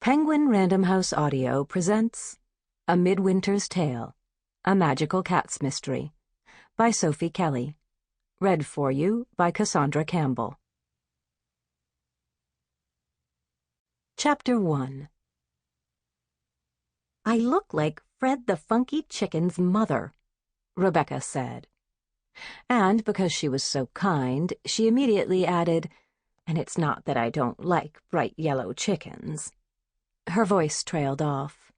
Penguin Random House Audio presents A Midwinter's Tale, A Magical Cat's Mystery, by Sofie Kelly. Read for you by Cassandra Campbell. Chapter 1. "I look like Fred the Funky Chicken's mother," Rebecca said. And because she was so kind, she immediately added, "And it's not that I don't like bright yellow chickens." Her voice trailed off.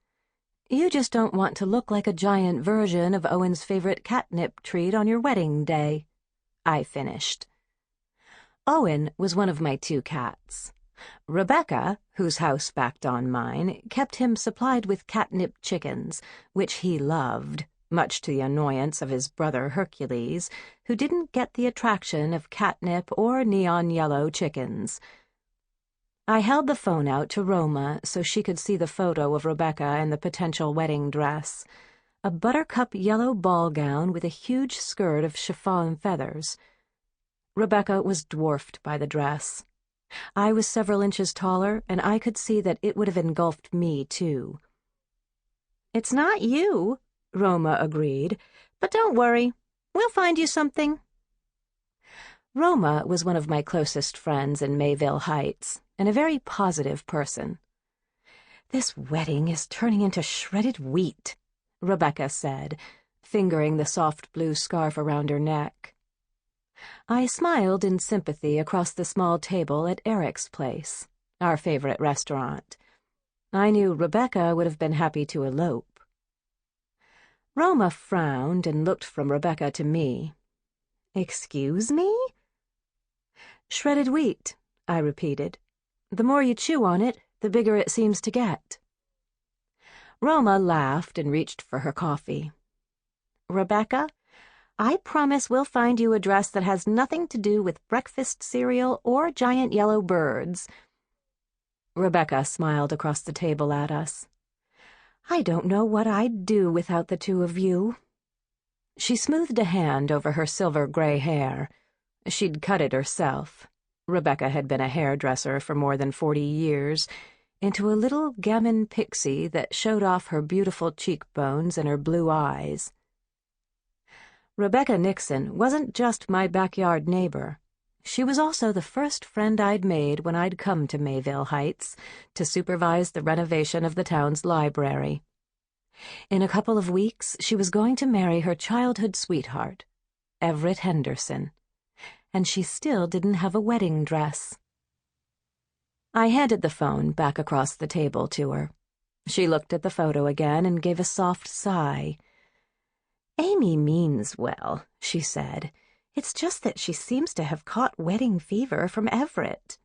"You just don't want to look like a giant version of Owen's favorite catnip treat on your wedding day," I finished. Owen was one of my two cats. Rebecca, whose house backed on mine, kept him supplied with catnip chickens, which he loved, much to the annoyance of his brother Hercules, who didn't get the attraction of catnip or neon yellow chickens. I held the phone out to Roma so she could see the photo of Rebecca in the potential wedding dress, a buttercup yellow ball gown with a huge skirt of chiffon feathers. Rebecca was dwarfed by the dress. I was several inches taller, and I could see that it would have engulfed me, too. "It's not you," Roma agreed, "but don't worry. We'll find you something." Roma was one of my closest friends in Mayville Heights, and a very positive person. "This wedding is turning into shredded wheat," Rebecca said, fingering the soft blue scarf around her neck. I smiled in sympathy across the small table at Eric's place, our favorite restaurant. I knew Rebecca would have been happy to elope. Roma frowned and looked from Rebecca to me. "Excuse me?" "Shredded wheat," I repeated. "The more you chew on it, the bigger it seems to get." Roma laughed and reached for her coffee. "Rebecca, I promise we'll find you a dress that has nothing to do with breakfast cereal or giant yellow birds." Rebecca smiled across the table at us. "I don't know what I'd do without the two of you." She smoothed a hand over her silver-gray hair. She'd cut it herself. Rebecca had been a hairdresser for more than 40 years, into a little gammon pixie that showed off her beautiful cheekbones and her blue eyes. Rebecca Nixon wasn't just my backyard neighbor. She was also the first friend I'd made when I'd come to Mayville Heights to supervise the renovation of the town's library. In a couple of weeks, she was going to marry her childhood sweetheart, Everett Henderson, and she still didn't have a wedding dress. I handed the phone back across the table to her. She looked at the photo again and gave a soft sigh. "Amy means well," she said. "It's just that she seems to have caught wedding fever from Everett."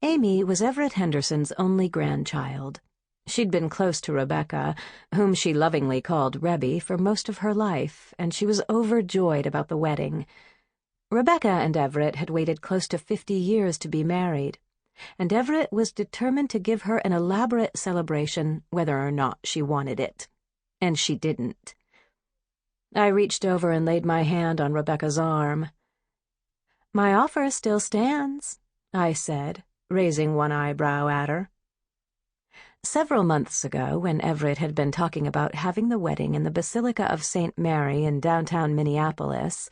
Amy was Everett Henderson's only grandchild. She'd been close to Rebecca, whom she lovingly called Rebby, for most of her life, and she was overjoyed about the wedding. Rebecca and Everett had waited close to 50 years to be married, and Everett was determined to give her an elaborate celebration whether or not she wanted it. And she didn't. I reached over and laid my hand on Rebecca's arm. "My offer still stands," I said, raising one eyebrow at her. Several months ago, when Everett had been talking about having the wedding in the Basilica of St. Mary in downtown Minneapolis,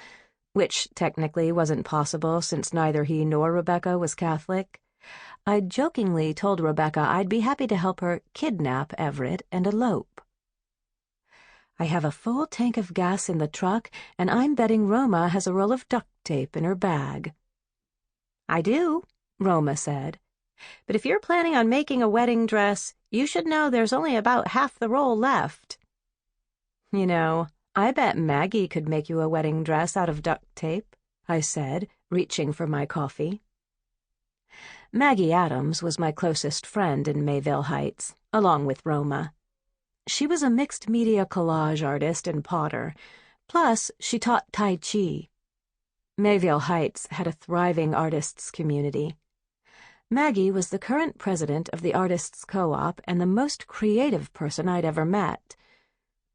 which technically wasn't possible since neither he nor Rebecca was Catholic, I jokingly told Rebecca I'd be happy to help her kidnap Everett and elope. "I have a full tank of gas in the truck, and I'm betting Roma has a roll of duct tape in her bag." "I do," Roma said. "But if you're planning on making a wedding dress, you should know there's only about half the roll left." "You know, I bet Maggie could make you a wedding dress out of duct tape," I said, reaching for my coffee. Maggie Adams was my closest friend in Mayville Heights, along with Roma. She was a mixed-media collage artist and potter, plus she taught Tai Chi. Mayville Heights had a thriving artists' community. Maggie was the current president of the Artists' Co-op and the most creative person I'd ever met.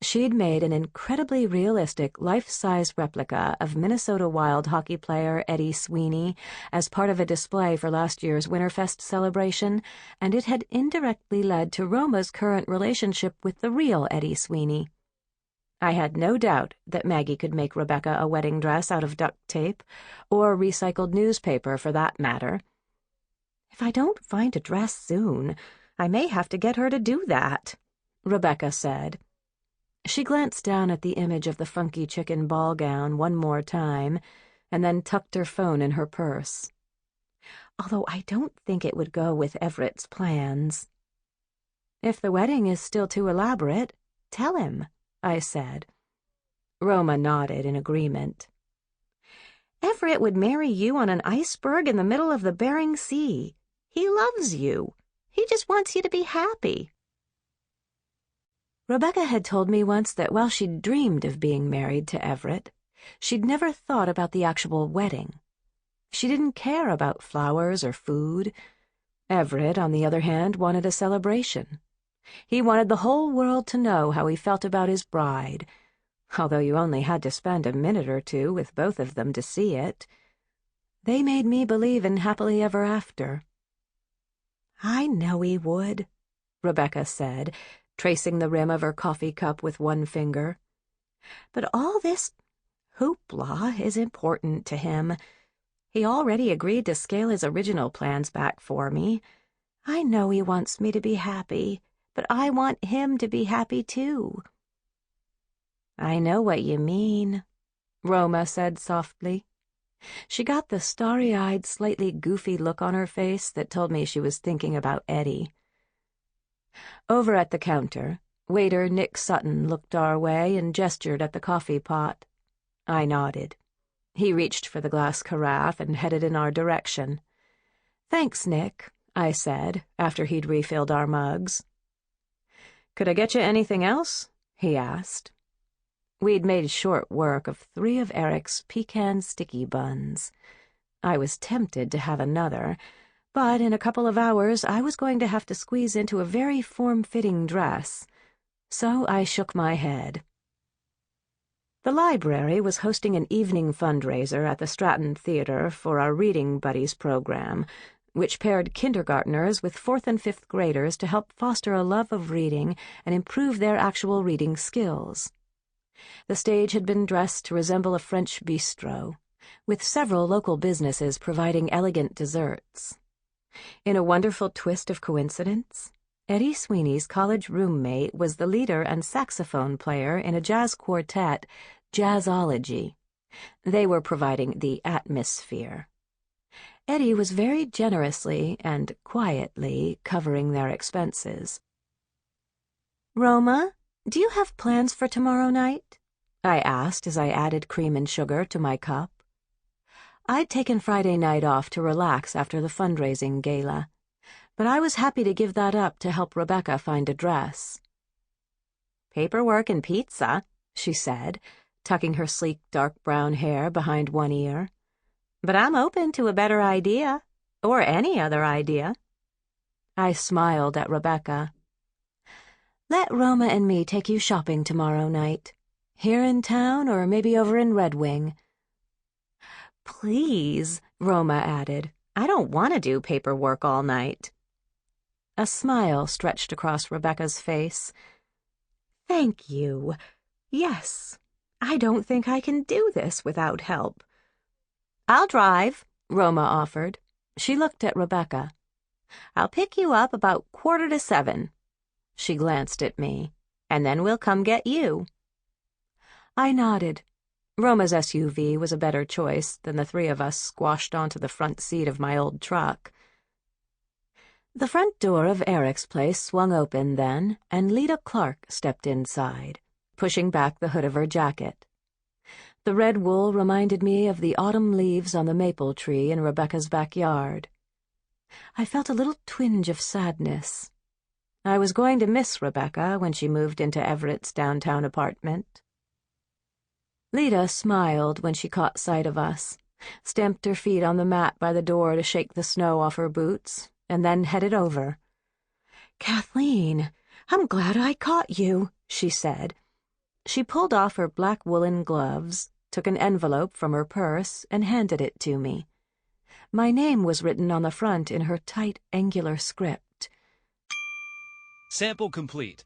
She'd made an incredibly realistic life-size replica of Minnesota Wild hockey player Eddie Sweeney as part of a display for last year's Winterfest celebration, and it had indirectly led to Roma's current relationship with the real Eddie Sweeney. I had no doubt that Maggie could make Rebecca a wedding dress out of duct tape, or recycled newspaper for that matter. "If I don't find a dress soon, I may have to get her to do that," Rebecca said. She glanced down at the image of the funky chicken ball gown one more time, and then tucked her phone in her purse. "Although I don't think it would go with Everett's plans." "If the wedding is still too elaborate, tell him," I said. Roma nodded in agreement. "Everett would marry you on an iceberg in the middle of the Bering Sea. He loves you. He just wants you to be happy." Rebecca had told me once that while she'd dreamed of being married to Everett, she'd never thought about the actual wedding. She didn't care about flowers or food. Everett, on the other hand, wanted a celebration. He wanted the whole world to know how he felt about his bride, although you only had to spend a minute or two with both of them to see it. They made me believe in happily ever after. "I know he would," Rebecca said, tracing the rim of her coffee cup with one finger. "But all this hoopla is important to him. He already agreed to scale his original plans back for me. I know he wants me to be happy, but I want him to be happy too." "I know what you mean," Roma said softly. She got the starry-eyed, slightly goofy look on her face that told me she was thinking about Eddie. Over at the counter, waiter Nick Sutton looked our way and gestured at the coffee pot. I nodded. He reached for the glass carafe and headed in our direction. "Thanks, Nick," I said, after he'd refilled our mugs. "Could I get you anything else?" he asked. We'd made short work of 3 of Eric's pecan sticky buns. I was tempted to have another, but in a couple of hours I was going to have to squeeze into a very form-fitting dress, so I shook my head. The library was hosting an evening fundraiser at the Stratton Theater for our Reading Buddies program, which paired kindergartners with 4th and 5th graders to help foster a love of reading and improve their actual reading skills. The stage had been dressed to resemble a French bistro, with several local businesses providing elegant desserts. In a wonderful twist of coincidence, Eddie Sweeney's college roommate was the leader and saxophone player in a jazz quartet, Jazzology. They were providing the atmosphere. Eddie was very generously and quietly covering their expenses. "Roma, do you have plans for tomorrow night?" I asked as I added cream and sugar to my cup. I'd taken Friday night off to relax after the fundraising gala, but I was happy to give that up to help Rebecca find a dress. "Paperwork and pizza," she said, tucking her sleek dark brown hair behind one ear. "But I'm open to a better idea, or any other idea." I smiled at Rebecca. "Let Roma and me take you shopping tomorrow night. Here in town or maybe over in Red Wing." "Please," Roma added. "I don't want to do paperwork all night." A smile stretched across Rebecca's face. "Thank you. Yes, I don't think I can do this without help." "I'll drive," Roma offered. She looked at Rebecca. "I'll pick you up about 6:45. She glanced at me. "And then we'll come get you." I nodded. Roma's SUV was a better choice than the 3 of us squashed onto the front seat of my old truck. The front door of Eric's place swung open then, and Lita Clark stepped inside, pushing back the hood of her jacket. The red wool reminded me of the autumn leaves on the maple tree in Rebecca's backyard. I felt a little twinge of sadness. I was going to miss Rebecca when she moved into Everett's downtown apartment. Lita smiled when she caught sight of us, stamped her feet on the mat by the door to shake the snow off her boots, and then headed over. "Kathleen, I'm glad I caught you," she said. She pulled off her black woolen gloves, took an envelope from her purse, and handed it to me. My name was written on the front in her tight, angular script. Sample complete.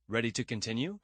Ready to continue?